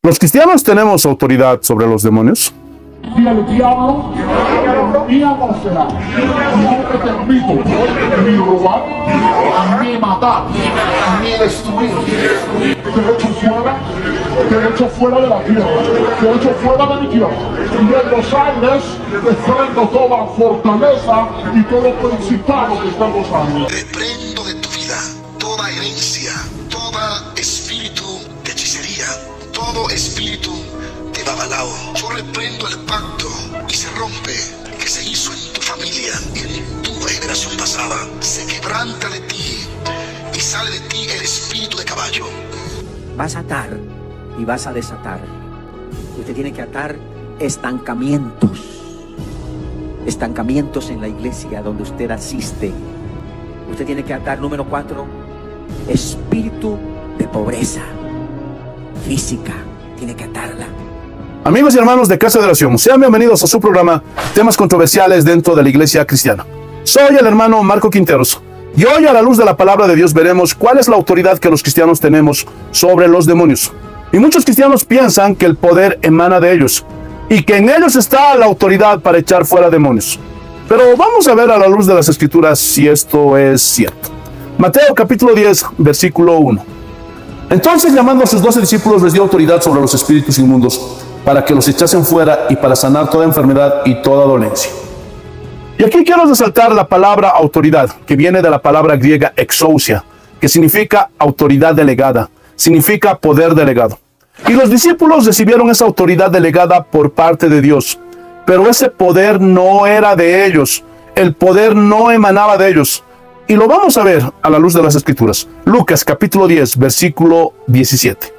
¿Los cristianos tenemos autoridad sobre los demonios? Dígale, diablo, mía no será. No te permito ni robar, ni matar, ni destruir. Te echo fuera de la tierra, te echo fuera de mi tierra. Y en los aires refrendo toda fortaleza y todo principado que está en los aires. Reprendo de tu vida toda herencia, todo espíritu de hechicería, todo espíritu de babalao. Yo reprendo el pacto y se rompe que se hizo en tu familia y en tu generación pasada. Se quebranta de ti y sale de ti el espíritu de caballo. Vas a atar y vas a desatar. Usted tiene que atar estancamientos. Estancamientos en la iglesia donde usted asiste. Usted tiene que atar, número 4, espíritu de pobreza física. Tiene que atarla. Amigos y hermanos de Casa de Oración, sean bienvenidos a su programa Temas Controversiales dentro de la Iglesia Cristiana. Soy el hermano Marco Quinteros y hoy, a la luz de la palabra de Dios, veremos cuál es la autoridad que los cristianos tenemos sobre los demonios. Y muchos cristianos piensan que el poder emana de ellos y que en ellos está la autoridad para echar fuera demonios. Pero vamos a ver a la luz de las Escrituras si esto es cierto. Mateo capítulo 10, versículo 1. Entonces, llamando a sus 12 discípulos, les dio autoridad sobre los espíritus inmundos para que los echasen fuera y para sanar toda enfermedad y toda dolencia. Y aquí quiero resaltar la palabra autoridad, que viene de la palabra griega exousia, que significa autoridad delegada, significa poder delegado. Y los discípulos recibieron esa autoridad delegada por parte de Dios, pero ese poder no era de ellos, el poder no emanaba de ellos. Y lo vamos a ver a la luz de las Escrituras. Lucas capítulo 10, versículo 17.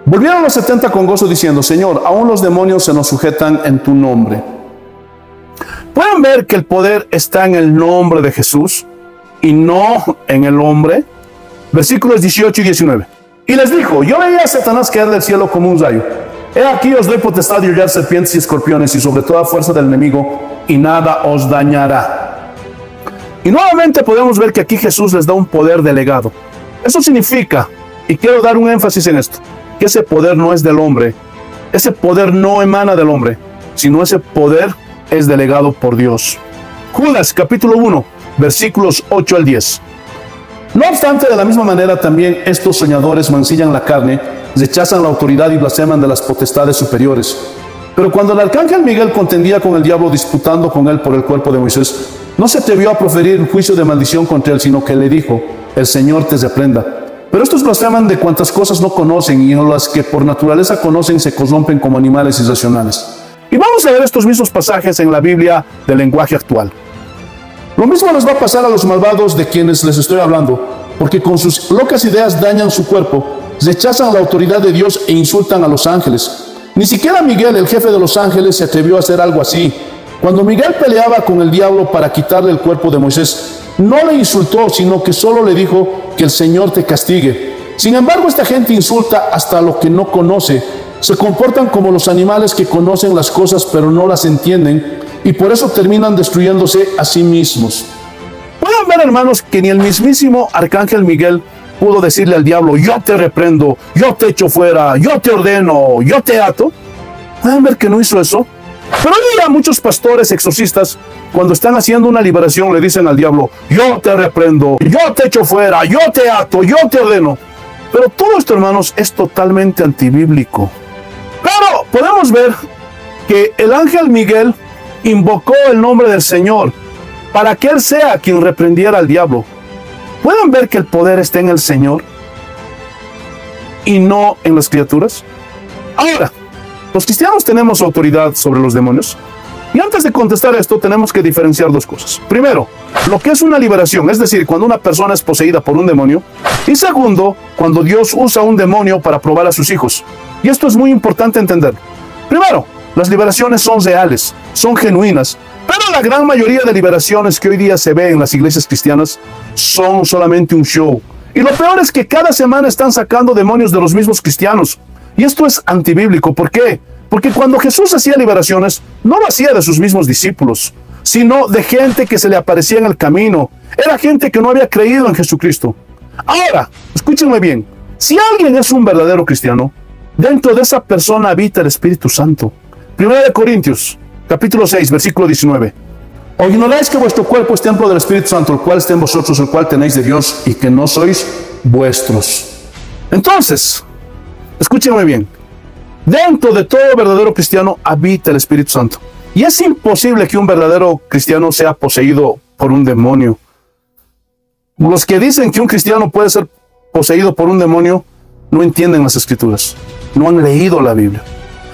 Volvieron los 70 con gozo diciendo: Señor, aún los demonios se nos sujetan en tu nombre. ¿Pueden ver que el poder está en el nombre de Jesús y no en el hombre? Versículos 18 y 19. Y les dijo: yo veía a Satanás caer del cielo como un rayo. He aquí os doy potestad de hollar serpientes y escorpiones y sobre toda fuerza del enemigo, y nada os dañará. Y nuevamente podemos ver que aquí Jesús les da un poder delegado. Eso significa, y quiero dar un énfasis en esto, que ese poder no es del hombre, ese poder no emana del hombre, sino ese poder es delegado por Dios. Judas capítulo 1, versículos 8 al 10. No obstante, de la misma manera también estos soñadores mancillan la carne, rechazan la autoridad y blasfeman de las potestades superiores. Pero cuando el arcángel Miguel contendía con el diablo disputando con él por el cuerpo de Moisés, no se atrevió a proferir juicio de maldición contra él, sino que le dijo: el Señor te reprenda. Pero estos blasfeman de cuantas cosas no conocen, y en las que por naturaleza conocen se corrompen como animales irracionales. Y vamos a ver estos mismos pasajes en la Biblia del lenguaje actual. Lo mismo les va a pasar a los malvados de quienes les estoy hablando, porque con sus locas ideas dañan su cuerpo, rechazan la autoridad de Dios e insultan a los ángeles. Ni siquiera Miguel, el jefe de los ángeles, se atrevió a hacer algo así. Cuando Miguel peleaba con el diablo para quitarle el cuerpo de Moisés, no le insultó, sino que solo le dijo: que el Señor te castigue. Sin embargo, esta gente insulta hasta lo que no conoce. Se comportan como los animales que conocen las cosas pero no las entienden, y por eso terminan destruyéndose a sí mismos. Pueden ver, hermanos, que ni el mismísimo arcángel Miguel pudo decirle al diablo: yo te reprendo, yo te echo fuera, yo te ordeno, yo te ato. Pueden ver que no hizo eso. Pero hoy día muchos pastores exorcistas, cuando están haciendo una liberación, le dicen al diablo: yo te reprendo, yo te echo fuera, yo te ato, yo te ordeno. Pero todo esto, hermanos, es totalmente antibíblico. Pero podemos ver que el ángel Miguel invocó el nombre del Señor para que él sea quien reprendiera al diablo. ¿Pueden ver que el poder está en el Señor y no en las criaturas? Ahora, ¿los cristianos tenemos autoridad sobre los demonios? Y antes de contestar esto, tenemos que diferenciar dos cosas. Primero, lo que es una liberación, es decir, cuando una persona es poseída por un demonio. Y segundo, cuando Dios usa un demonio para probar a sus hijos. Y esto es muy importante entender. Primero, las liberaciones son reales, son genuinas. Pero la gran mayoría de liberaciones que hoy día se ve en las iglesias cristianas son solamente un show. Y lo peor es que cada semana están sacando demonios de los mismos cristianos. Y esto es antibíblico. ¿Por qué? Porque cuando Jesús hacía liberaciones, no lo hacía de sus mismos discípulos, sino de gente que se le aparecía en el camino. Era gente que no había creído en Jesucristo. Ahora, escúchenme bien. Si alguien es un verdadero cristiano, Dentro de esa persona habita el Espíritu Santo. 1 Corintios, capítulo 6, versículo 19. ¿O ignoráis que vuestro cuerpo es templo del Espíritu Santo, el cual está en vosotros, el cual tenéis de Dios, y que no sois vuestros? Entonces, escúchenme bien. Dentro de todo verdadero cristiano habita el Espíritu Santo. Y es imposible que un verdadero cristiano sea poseído por un demonio. Los que dicen que un cristiano puede ser poseído por un demonio no entienden las Escrituras, no han leído la Biblia.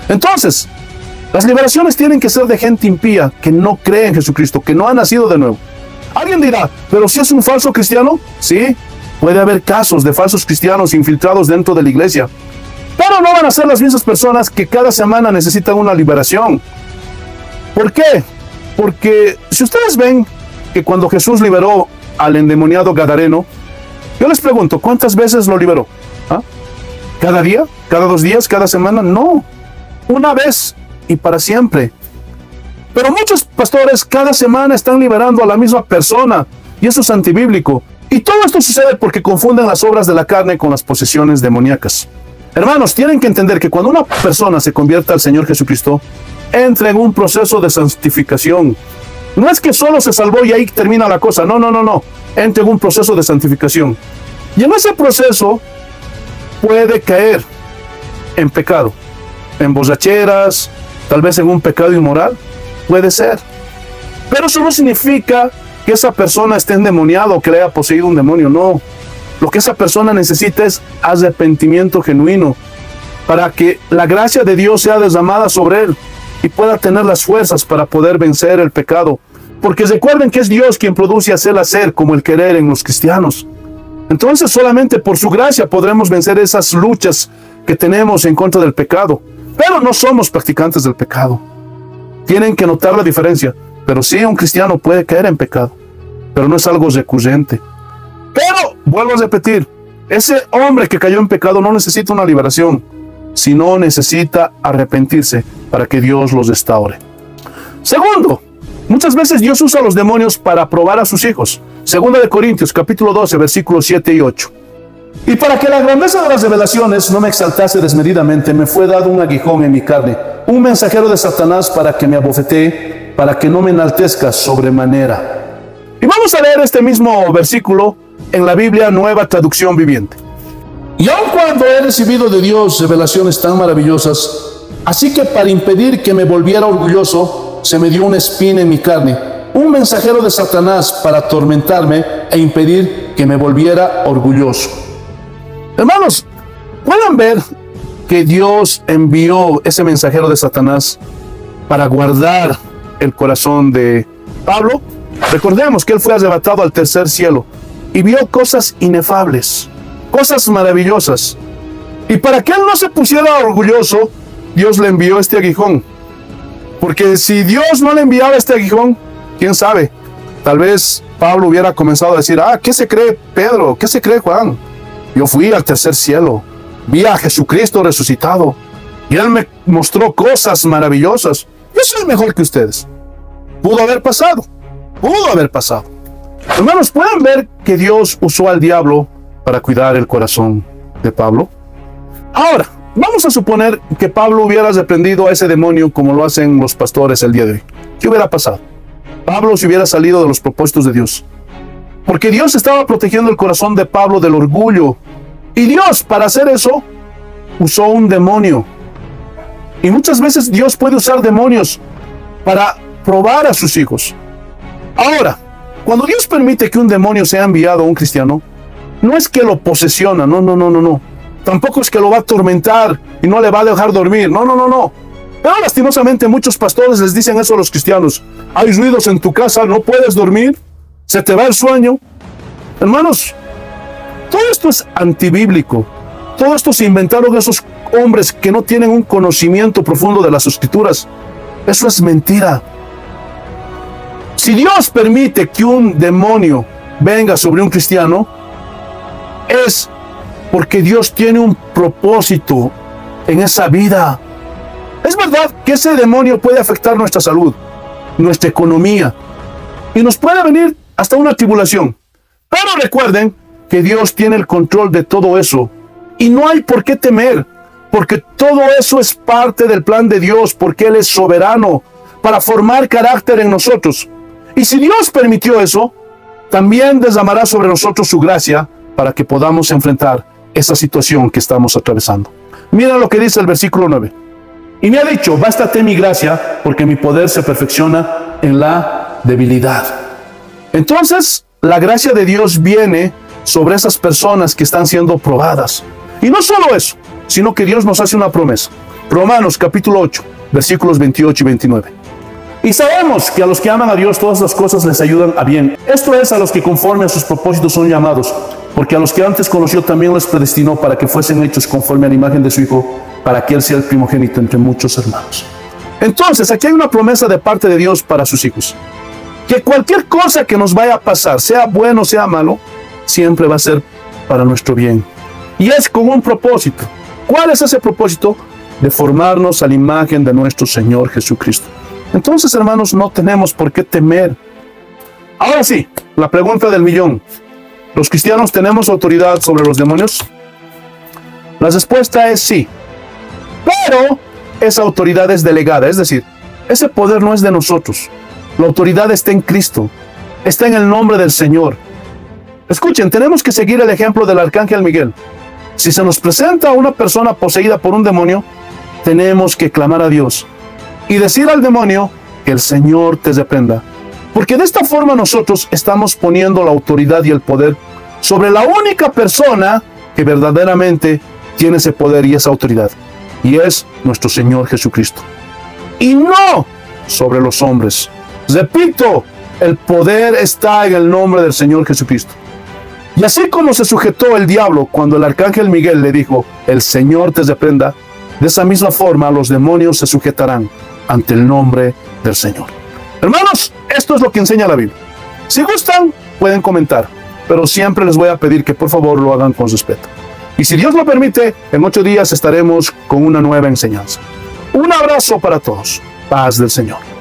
Entonces, las liberaciones tienen que ser de gente impía, que no cree en Jesucristo, que no ha nacido de nuevo. Alguien dirá, pero si es un falso cristiano, sí, puede haber casos de falsos cristianos infiltrados dentro de la iglesia, pero no van a ser las mismas personas que cada semana necesitan una liberación. ¿Por qué? Porque si ustedes ven que cuando Jesús liberó al endemoniado gadareno, yo les pregunto, ¿cuántas veces lo liberó? ¿Ah? ¿Cada día? ¿Cada 2 días? ¿Cada semana? No, una vez y para siempre. Pero muchos pastores cada semana están liberando a la misma persona, y eso es antibíblico. Y todo esto sucede porque confunden las obras de la carne con las posesiones demoníacas. Hermanos, tienen que entender que cuando una persona se convierta al Señor Jesucristo, entra en un proceso de santificación. No es que solo se salvó y ahí termina la cosa. No, no, no, no. Entra en un proceso de santificación. Y en ese proceso puede caer en pecado, en borracheras, tal vez en un pecado inmoral. Puede ser. Pero eso no significa que esa persona esté endemoniada o que le haya poseído un demonio. No. Lo que esa persona necesita es arrepentimiento genuino para que la gracia de Dios sea derramada sobre él y pueda tener las fuerzas para poder vencer el pecado. Porque recuerden que es Dios quien produce hacer como el querer en los cristianos. Entonces solamente por su gracia podremos vencer esas luchas que tenemos en contra del pecado. Pero no somos practicantes del pecado. Tienen que notar la diferencia. Pero sí, un cristiano puede caer en pecado, pero no es algo recurrente. Pero, vuelvo a repetir, ese hombre que cayó en pecado no necesita una liberación, sino necesita arrepentirse para que Dios los restaure. Segundo, muchas veces Dios usa a los demonios para probar a sus hijos. 2 Corintios, capítulo 12, versículos 7 y 8. Y para que la grandeza de las revelaciones no me exaltase desmedidamente, me fue dado un aguijón en mi carne, un mensajero de Satanás para que me abofetee, para que no me enaltezca sobremanera. Y vamos a leer este mismo versículo en la Biblia Nueva Traducción Viviente. Y aun cuando he recibido de Dios revelaciones tan maravillosas, así que para impedir que me volviera orgulloso, se me dio una espina en mi carne, un mensajero de Satanás para atormentarme e impedir que me volviera orgulloso. Hermanos, pueden ver que Dios envió ese mensajero de Satanás para guardar el corazón de Pablo. Recordemos que él fue arrebatado al tercer cielo y vio cosas inefables, cosas maravillosas. Y para que él no se pusiera orgulloso, Dios le envió este aguijón. Porque si Dios no le enviaba este aguijón, quién sabe, tal vez Pablo hubiera comenzado a decir, ¿qué se cree Pedro? ¿Qué se cree Juan? Yo fui al tercer cielo, vi a Jesucristo resucitado y él me mostró cosas maravillosas. Yo soy mejor que ustedes. Pudo haber pasado. Pudo haber pasado. Hermanos, ¿pueden ver que Dios usó al diablo para cuidar el corazón de Pablo? Ahora, vamos a suponer que Pablo hubiera reprendido a ese demonio como lo hacen los pastores el día de hoy. ¿Qué hubiera pasado? Pablo se hubiera salido de los propósitos de Dios. Porque Dios estaba protegiendo el corazón de Pablo del orgullo. Y Dios, para hacer eso, usó un demonio. Y muchas veces Dios puede usar demonios para probar a sus hijos. Ahora, cuando Dios permite que un demonio sea enviado a un cristiano, no es que lo posesiona, no. Tampoco es que lo va a atormentar y no le va a dejar dormir, no. Pero lastimosamente muchos pastores les dicen eso a los cristianos. Hay ruidos en tu casa, no puedes dormir, se te va el sueño. Hermanos, todo esto es antibíblico. Todo esto se inventaron esos hombres que no tienen un conocimiento profundo de las Escrituras. Eso es mentira. Si Dios permite que un demonio venga sobre un cristiano, es porque Dios tiene un propósito en esa vida. Es verdad que ese demonio puede afectar nuestra salud, nuestra economía, y nos puede venir hasta una tribulación. Pero recuerden que Dios tiene el control de todo eso, y no hay por qué temer, porque todo eso es parte del plan de Dios, porque Él es soberano para formar carácter en nosotros. Y si Dios permitió eso, también derramará sobre nosotros su gracia para que podamos enfrentar esa situación que estamos atravesando. Mira lo que dice el versículo 9. Y me ha dicho, bástate mi gracia, porque mi poder se perfecciona en la debilidad. Entonces, la gracia de Dios viene sobre esas personas que están siendo probadas. Y no solo eso, sino que Dios nos hace una promesa. Romanos capítulo 8, versículos 28 y 29. Y sabemos que a los que aman a Dios todas las cosas les ayudan a bien. Esto es a los que conforme a sus propósitos son llamados, porque a los que antes conoció también les predestinó para que fuesen hechos conforme a la imagen de su Hijo, para que Él sea el primogénito entre muchos hermanos. Entonces, aquí hay una promesa de parte de Dios para sus hijos. Que cualquier cosa que nos vaya a pasar, sea bueno o sea malo, siempre va a ser para nuestro bien. Y es con un propósito. ¿Cuál es ese propósito? De formarnos a la imagen de nuestro Señor Jesucristo. Entonces, hermanos, no tenemos por qué temer. Ahora sí, la pregunta del millón. ¿Los cristianos tenemos autoridad sobre los demonios? La respuesta es sí. Pero esa autoridad es delegada, es decir, ese poder no es de nosotros. La autoridad está en Cristo, está en el nombre del Señor. Escuchen, tenemos que seguir el ejemplo del arcángel Miguel. Si se nos presenta una persona poseída por un demonio, tenemos que clamar a Dios y decir al demonio que el Señor te reprenda. Porque de esta forma nosotros estamos poniendo la autoridad y el poder sobre la única persona que verdaderamente tiene ese poder y esa autoridad. Y es nuestro Señor Jesucristo. Y no sobre los hombres. Repito, el poder está en el nombre del Señor Jesucristo. Y así como se sujetó el diablo cuando el arcángel Miguel le dijo, el Señor te reprenda, de esa misma forma los demonios se sujetarán ante el nombre del Señor. Hermanos, esto es lo que enseña la Biblia. Si gustan, pueden comentar, pero siempre les voy a pedir que por favor lo hagan con respeto. Y si Dios lo permite, en 8 días estaremos con una nueva enseñanza. Un abrazo para todos. Paz del Señor.